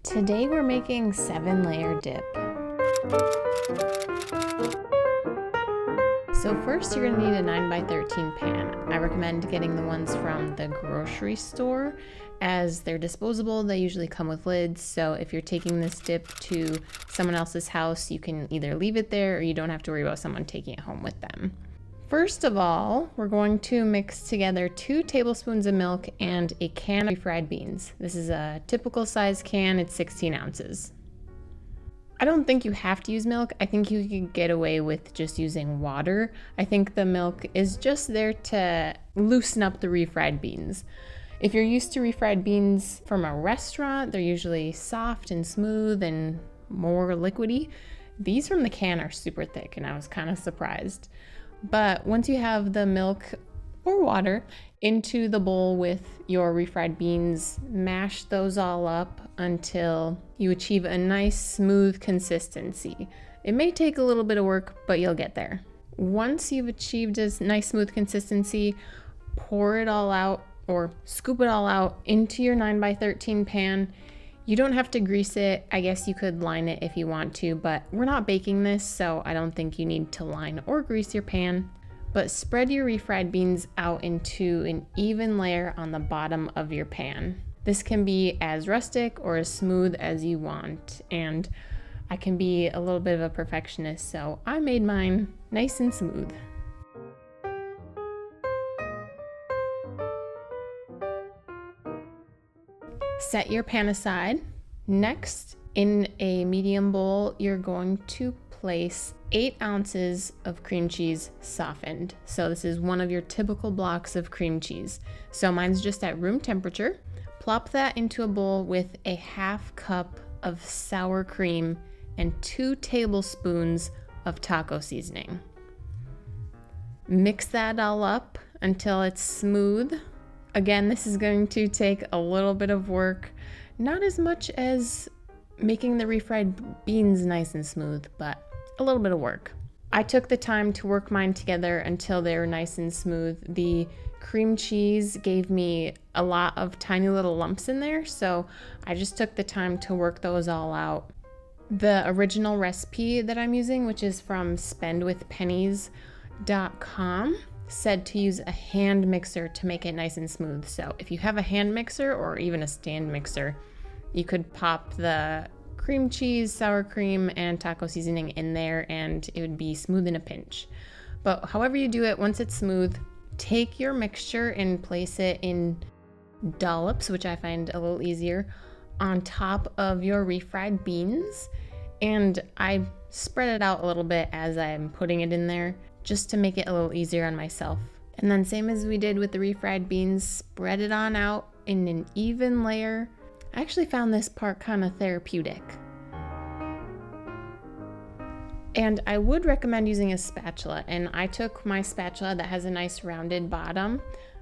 Today we're making 7-layer dip. So first you're gonna need a 9x13 pan. I recommend getting the ones from the grocery store as they're disposable. They usually come with lids, so if you're taking this dip to someone else's house, you can either leave it there or you don't have to worry about someone taking it home with them. First of all, we're going to mix together 2 tablespoons of milk and a can of refried beans. This is a typical size can, it's 16 ounces. I don't think you have to use milk. I think you can get away with just using water. I think the milk is just there to loosen up the refried beans. If you're used to refried beans from a restaurant, they're usually soft and smooth and more liquidy. These from the can are super thick, and I was kind of surprised. But once you have the milk or water into the bowl with your refried beans, mash those all up until you achieve a nice smooth consistency. It may take a little bit of work, but you'll get there. Once you've achieved a nice smooth consistency, pour it all out or scoop it all out into your 9x13 pan. You don't have to grease it. I guess you could line it if you want to, but we're not baking this, so I don't think you need to line or grease your pan. But spread your refried beans out into an even layer on the bottom of your pan. This can be as rustic or as smooth as you want, and I can be a little bit of a perfectionist, so I made mine nice and smooth. Set your pan aside. Next, in a medium bowl, you're going to place 8 ounces of cream cheese softened. So this is one of your typical blocks of cream cheese. So mine's just at room temperature. Plop that into a bowl with a half cup of sour cream and 2 tablespoons of taco seasoning. Mix that all up until it's smooth. Again, this is going to take a little bit of work, not as much as making the refried beans nice and smooth, but a little bit of work. I took the time to work mine together until they were nice and smooth. The cream cheese gave me a lot of tiny little lumps in there, so I just took the time to work those all out. The original recipe that I'm using, which is from spendwithpennies.com, said to use a hand mixer to make it nice and smooth. So if you have a hand mixer or even a stand mixer, you could pop the cream cheese, sour cream, and taco seasoning in there and it would be smooth in a pinch. But however you do it, once it's smooth, take your mixture and place it in dollops, which I find a little easier, on top of your refried beans. And I spread it out a little bit as I'm putting it in there, just to make it a little easier on myself. And then same as we did with the refried beans, spread it on out in an even layer. I actually found this part kind of therapeutic. And I would recommend using a spatula, and I took my spatula that has a nice rounded bottom.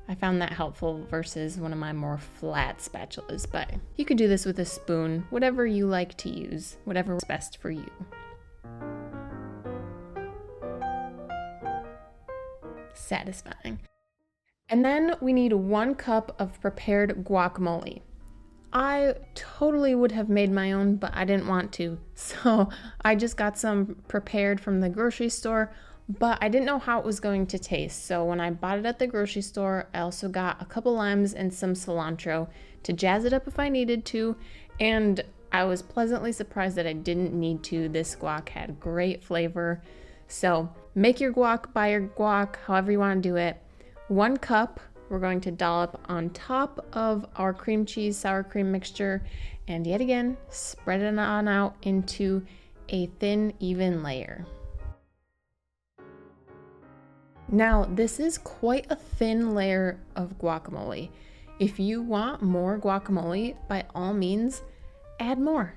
I found that helpful versus one of my more flat spatulas, but you could do this with a spoon, whatever you like to use, whatever is best for you. Satisfying. And then we need 1 cup of prepared guacamole. I totally would have made my own, but I didn't want to. So I just got some prepared from the grocery store, but I didn't know how it was going to taste. So when I bought it at the grocery store, I also got a couple limes and some cilantro to jazz it up if I needed to. And I was pleasantly surprised that I didn't need to. This guac had great flavor. So make your guac, buy your guac, however you want to do it. 1 cup we're going to dollop on top of our cream cheese sour cream mixture, and yet again spread it on out into a thin, even layer. Now this is quite a thin layer of guacamole. If you want more guacamole, by all means add more.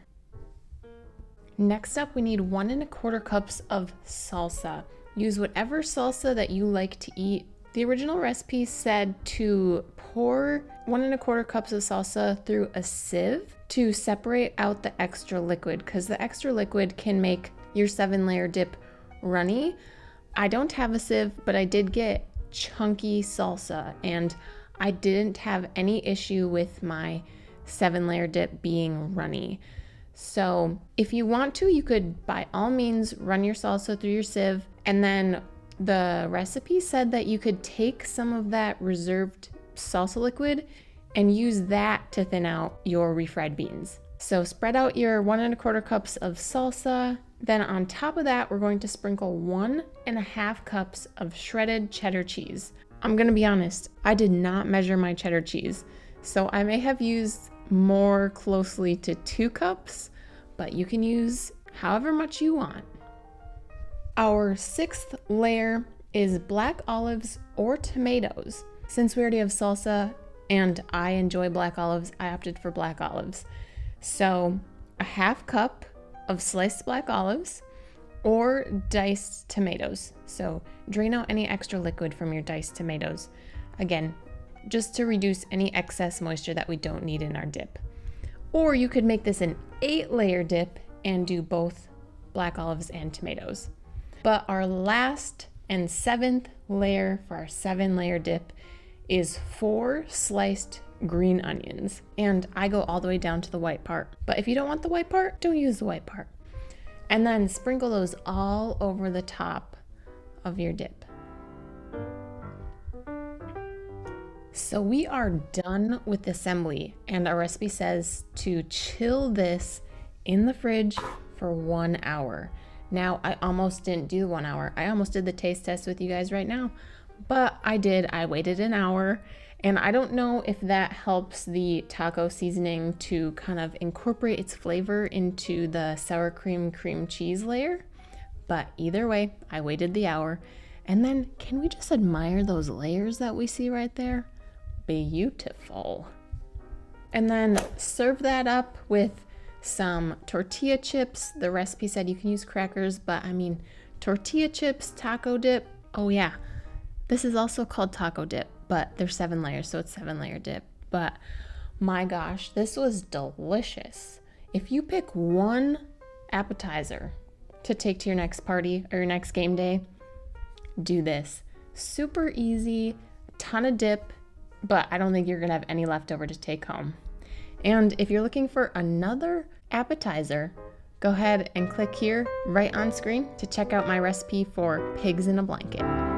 Next up, we need 1 1/4 cups of salsa. Use whatever salsa that you like to eat. The original recipe said to pour 1 1/4 cups of salsa through a sieve to separate out the extra liquid, because the extra liquid can make your 7-layer dip runny. I don't have a sieve, but I did get chunky salsa, and I didn't have any issue with my 7-layer dip being runny. So if you want to, you could by all means run your salsa through your sieve, and then the recipe said that you could take some of that reserved salsa liquid and use that to thin out your refried beans. So spread out your 1¼ cups of salsa. Then on top of that, we're going to sprinkle 1½ cups of shredded cheddar cheese. I'm gonna be honest, I did not measure my cheddar cheese, so I may have used more closely to 2 cups, but you can use however much you want. Our 6th layer is black olives or tomatoes. Since we already have salsa and I enjoy black olives, I opted for black olives. So a 1/2 cup of sliced black olives or diced tomatoes. So drain out any extra liquid from your diced tomatoes. Again, just to reduce any excess moisture that we don't need in our dip. Or you could make this an 8-layer dip and do both black olives and tomatoes. But our last and 7th layer for our 7-layer dip is 4 sliced green onions. And I go all the way down to the white part. But if you don't want the white part, don't use the white part. And then sprinkle those all over the top of your dip. So we are done with the assembly, and our recipe says to chill this in the fridge for 1 hour. Now, I almost didn't do 1 hour. I almost did the taste test with you guys right now, but I did. I waited an hour, and I don't know if that helps the taco seasoning to kind of incorporate its flavor into the sour cream cheese layer, but either way, I waited the hour. And then can we just admire those layers that we see right there? Beautiful. And then serve that up with some tortilla chips. The recipe said you can use crackers, but I mean, tortilla chips, taco dip. Oh yeah, this is also called taco dip, but there's 7 layers, so it's 7-layer dip. But my gosh, this was delicious. If you pick one appetizer to take to your next party or your next game day, do this. Super easy, a ton of dip, but I don't think you're gonna have any left over to take home. And if you're looking for another appetizer, go ahead and click here right on screen to check out my recipe for pigs in a blanket.